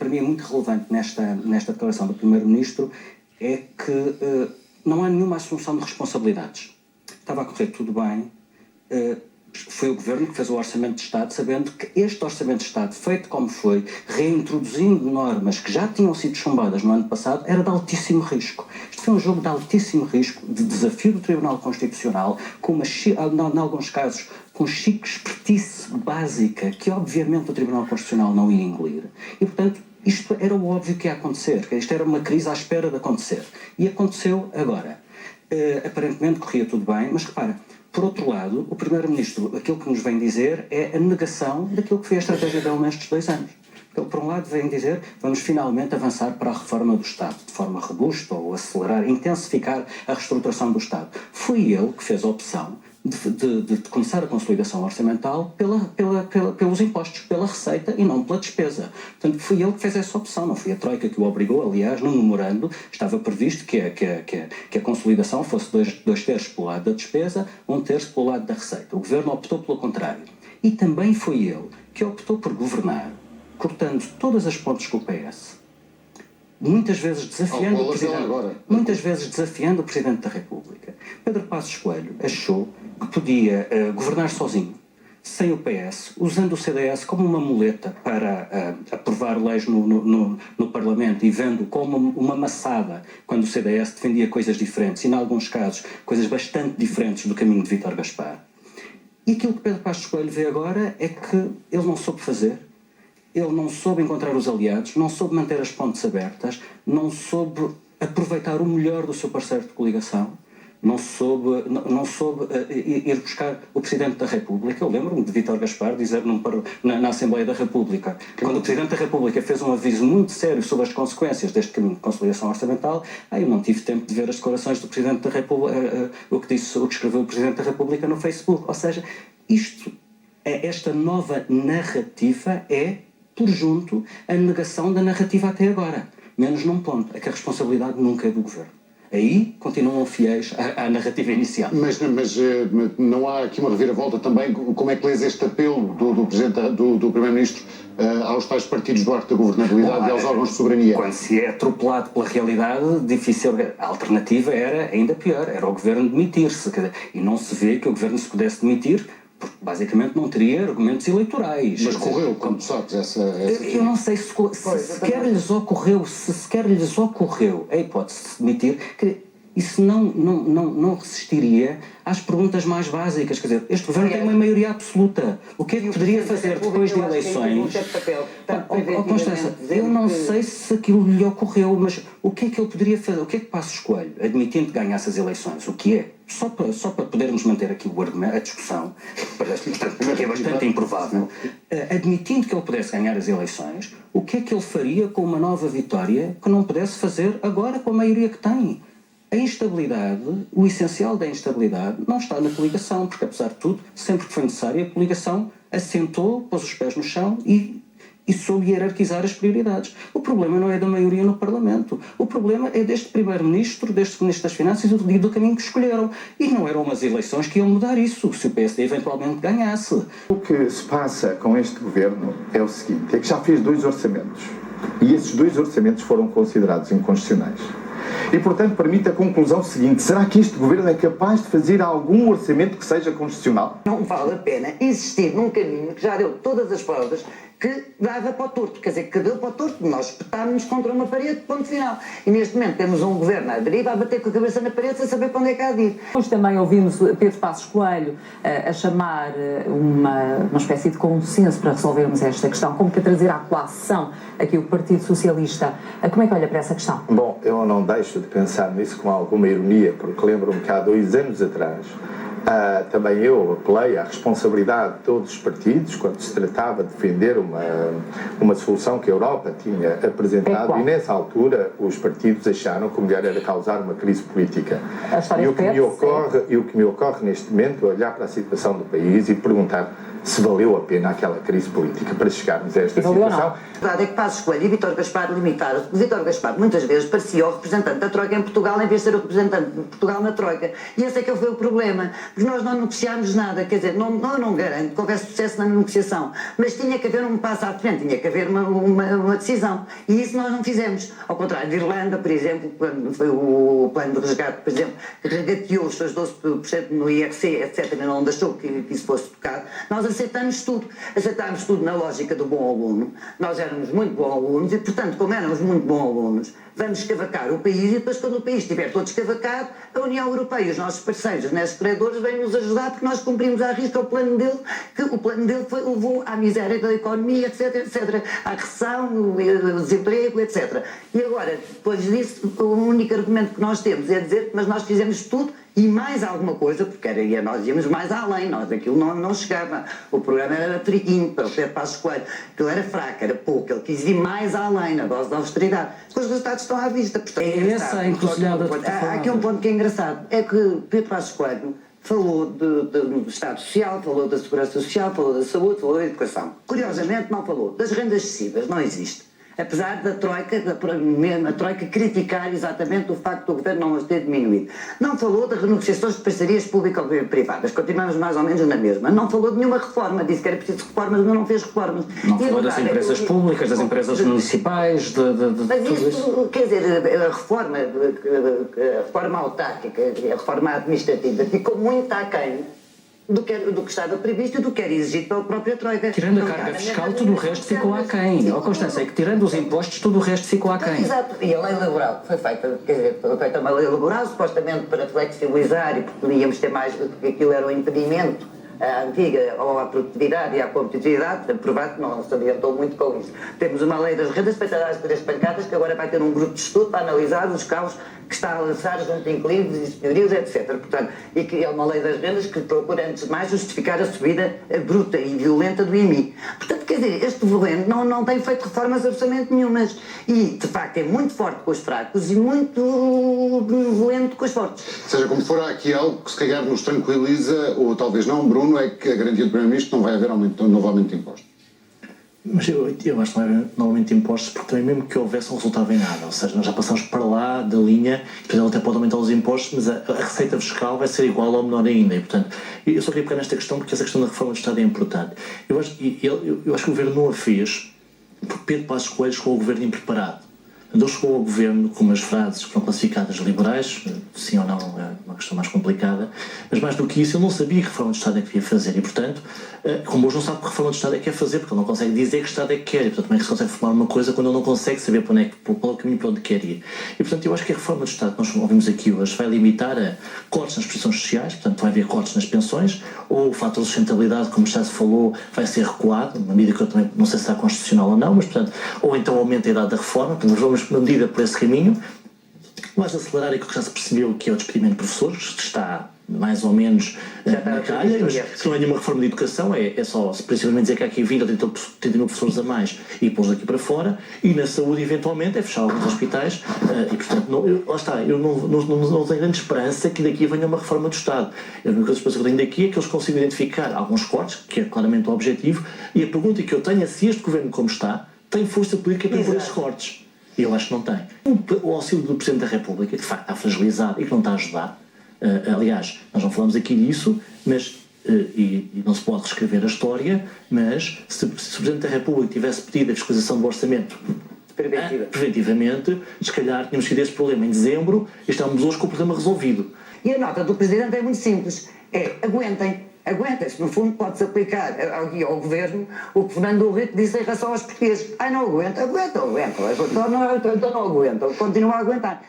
para mim é muito relevante nesta declaração do Primeiro-Ministro é que não há nenhuma assunção de responsabilidades. Estava a correr tudo bem, foi o Governo que fez o Orçamento de Estado, sabendo que este Orçamento de Estado, feito como foi, reintroduzindo normas que já tinham sido chumbadas no ano passado, era de altíssimo risco. Isto foi um jogo de altíssimo risco, de desafio do Tribunal Constitucional, com em alguns casos, com chique expertise básica, que obviamente o Tribunal Constitucional não ia engolir. E, portanto, isto era o óbvio que ia acontecer, que isto era uma crise à espera de acontecer. E aconteceu agora. Aparentemente corria tudo bem, mas repara, por outro lado, o Primeiro-Ministro, aquilo que nos vem dizer é a negação daquilo que foi a estratégia dele nestes 2 anos. Ele, por um lado, vem dizer vamos finalmente avançar para a reforma do Estado, de forma robusta, ou acelerar, intensificar a reestruturação do Estado. Foi ele que fez a opção de começar a consolidação orçamental pelos impostos, pela receita e não pela despesa. Portanto, foi ele que fez essa opção, não foi a Troika que o obrigou. Aliás, no memorando estava previsto que a consolidação fosse 2/3 pelo lado da despesa, 1/3 pelo lado da receita. O Governo optou pelo contrário. E também foi ele que optou por governar, cortando todas as pontes com o PS, muitas vezes desafiando o Presidente da República. Pedro Passos Coelho achou que podia governar sozinho, sem o PS, usando o CDS como uma muleta para aprovar leis no Parlamento e vendo como uma maçada quando o CDS defendia coisas diferentes e, em alguns casos, coisas bastante diferentes do caminho de Vítor Gaspar. E aquilo que Pedro Passos Coelho vê agora é que ele não soube fazer. Ele não soube encontrar os aliados, não soube manter as pontes abertas, não soube aproveitar o melhor do seu parceiro de coligação, não soube ir buscar o Presidente da República. Eu lembro-me de Vítor Gaspar dizer na Assembleia da República, quando o Presidente da República fez um aviso muito sério sobre as consequências deste caminho de consolidação orçamental, eu não tive tempo de ver as declarações do Presidente da República, o que escreveu o Presidente da República no Facebook. Ou seja, esta nova narrativa é, por junto, a negação da narrativa até agora. Menos num ponto, é que a responsabilidade nunca é do Governo. Aí continuam fiéis à narrativa inicial. Mas não há aqui uma reviravolta também? Como é que lês este apelo do Primeiro-Ministro aos tais partidos do arco da governabilidade e aos órgãos de soberania? Quando se é atropelado pela realidade, difícil. A alternativa era ainda pior, era o Governo demitir-se. E não se vê que o Governo se pudesse demitir, porque basicamente não teria argumentos eleitorais. Mas correu, como tu sabes, essa eu não sei se sequer lhes ocorreu a hipótese de se demitir, que isso não resistiria às perguntas mais básicas. Quer dizer, este Governo tem uma maioria absoluta. O que é que poderia fazer depois de eleições? Constância, eu não sei se aquilo lhe ocorreu, mas o que é que ele poderia fazer? O que é que Passos Coelho, admitindo que ganhasse as eleições, o que é? Só para podermos manter aqui a discussão, que é bastante improvável, admitindo que ele pudesse ganhar as eleições, o que é que ele faria com uma nova vitória que não pudesse fazer agora com a maioria que tem? A instabilidade, o essencial da instabilidade, não está na coligação, porque apesar de tudo, sempre que foi necessário, a coligação assentou, pôs os pés no chão e soube hierarquizar as prioridades. O problema não é da maioria no Parlamento. O problema é deste Primeiro-Ministro, deste Ministro das Finanças e do caminho que escolheram. E não eram umas eleições que iam mudar isso, se o PSD eventualmente ganhasse. O que se passa com este Governo é o seguinte, é que já fez 2 orçamentos. E esses 2 orçamentos foram considerados inconstitucionais. E, portanto, permite a conclusão seguinte: será que este Governo é capaz de fazer algum orçamento que seja constitucional? Não vale a pena insistir num caminho que já deu todas as provas que dava para o torto. Quer dizer, que deu para o torto. Nós espetámos contra uma parede, ponto final. E neste momento temos um Governo à deriva a bater com a cabeça na parede sem saber para onde é que há de ir. Hoje também ouvimos Pedro Passos Coelho a chamar uma espécie de consenso para resolvermos esta questão, como que a trazer à coação aqui o Partido Socialista. Como é que olha para essa questão? Bom, eu não deixo de pensar nisso com alguma ironia, porque lembro-me que há 2 anos atrás também eu apelei à responsabilidade de todos os partidos quando se tratava de defender uma solução que a Europa tinha apresentado, e nessa altura os partidos acharam que o melhor era causar uma crise política. E o que me ocorre neste momento é olhar para a situação do país e perguntar se valeu a pena aquela crise política para chegarmos a esta E valeu ou não? situação. A verdade é que Passos Coelho e Vítor Gaspar limitaram. Vítor Gaspar muitas vezes parecia o representante da Troika em Portugal em vez de ser o representante de Portugal na Troika. E esse é que foi o problema, porque nós não negociámos nada, quer dizer, não garanto que houvesse sucesso na negociação, mas tinha que haver um passo à frente, tinha que haver uma decisão. E isso nós não fizemos. Ao contrário de Irlanda, por exemplo, quando foi o plano de resgate, por exemplo, que regateou os seus 12% no IRC, etc., e não deixou que isso fosse tocado, nós aceitámos tudo. Aceitámos tudo na lógica do bom aluno. Nós éramos muito bons alunos e, portanto, como éramos muito bons alunos, vamos escavacar o país e depois, quando o país estiver todo escavacado, a União Europeia e os nossos parceiros, os nossos credores, vêm nos ajudar porque nós cumprimos à risca o plano dele, que o plano dele levou à miséria da economia, etc., etc., à recessão, o desemprego, etc. E agora, depois disso, o único argumento que nós temos é dizer que mas nós fizemos tudo e mais alguma coisa, porque nós íamos mais além, aquilo não chegava. O programa era friquinho para o Pedro Passos Coelho, aquilo era fraco, era pouco, ele quis ir mais além na dose da austeridade. Os resultados estão à vista. Portanto, É essa a encruzilhada que tu há aqui um ponto que é engraçado, é que Pedro Passos Coelho falou do Estado Social, falou da Segurança Social, falou da Saúde, falou da Educação. Curiosamente não falou das rendas excessivas, não existe. Apesar da Troika criticar exatamente o facto do governo não as ter diminuído. Não falou de renegociações de parcerias público-privadas, continuamos mais ou menos na mesma. Não falou de nenhuma reforma, disse que era preciso reformas, mas não fez reformas. Não falou das empresas públicas, das empresas municipais, de mas tudo isso, isso. quer dizer, a reforma autárquica, a reforma administrativa ficou muito aquém do que estava previsto e do que era exigido pela própria Troika. Tirando a carga fiscal, tudo o resto ficou aquém. Ó Constância, é que tirando os impostos, tudo o resto ficou aquém. Exato, e a lei laboral foi feita, quer dizer, foi feita uma lei laboral supostamente para flexibilizar e porque íamos ter mais, porque aquilo era um impedimento à antiga, ou à produtividade e à competitividade, provado que não se adiantou muito com isso. Temos uma lei das rendas feita às três pancadas, que agora vai ter um grupo de estudo para analisar os caos que está a lançar junto a inquilinos e senhorios, etc. Portanto, e que é uma lei das rendas que procura, antes de mais, justificar a subida bruta e violenta do IMI. Portanto, quer dizer, este governo não tem feito reformas absolutamente nenhumas. E, de facto, é muito forte com os fracos e muito benevolente com os fortes. Seja como for, há aqui algo que se calhar nos tranquiliza, ou talvez não, Bruno, é que a garantia do Primeiro-Ministro não vai haver novo aumento de impostos. Mas eu acho que não é novamente impostos, porque também mesmo que houvesse não resultava em nada, ou seja, nós já passamos para lá da linha, depois ele até pode aumentar os impostos, mas a receita fiscal vai ser igual ou menor ainda, e portanto, eu só queria pegar nesta questão, porque essa questão da reforma do Estado é importante. Eu acho que o governo não a fez, porque Pedro Passos Coelho chegou ao governo impreparado. Ele chegou ao governo com umas frases que foram classificadas liberais, sim ou não é uma questão mais complicada, mas mais do que isso ele não sabia que reforma do Estado é que queria fazer e, portanto, como hoje não sabe que reforma do Estado é que quer fazer, porque ele não consegue dizer que Estado é que quer, e, portanto, como é que se consegue formar uma coisa quando ele não consegue saber para onde é que, qual é o caminho para onde quer ir. E, portanto, eu acho que a reforma do Estado que nós ouvimos aqui hoje vai limitar a cortes nas prestações sociais, portanto, vai haver cortes nas pensões, ou o fator de sustentabilidade, como já se falou, vai ser recuado, uma medida que eu também não sei se será constitucional ou não, mas, portanto, ou então aumenta a idade da reforma, portanto, vamos uma medida por esse caminho. Mais acelerar aquilo que já se percebeu, que é o despedimento de professores, que está mais ou menos na calha, mas que não é nenhuma reforma de educação, é só principalmente dizer que há aqui 20 ou 30 mil professores a mais e pôs daqui para fora, e na saúde eventualmente é fechar alguns hospitais, e portanto, lá está, eu não tenho grande esperança que daqui venha uma reforma do Estado. A única esperança que eu tenho daqui é que eles consigam identificar alguns cortes, que é claramente o objetivo, e a pergunta que eu tenho é se este governo como está tem força política para pôr esses cortes. Eu acho que não tem. O auxílio do Presidente da República, que de facto está fragilizado e que não está a ajudar, aliás, nós não falamos aqui disso, mas, e não se pode reescrever a história, mas se o Presidente da República tivesse pedido a fiscalização do orçamento preventivamente, se calhar tínhamos tido esse problema em dezembro e estamos hoje com o problema resolvido. E a nota do Presidente é muito simples, aguenta-se, no fundo pode-se aplicar ao Governo o que Fernando Henrique disse em relação aos portugueses. Não aguenta, então não aguenta, continua a aguentar.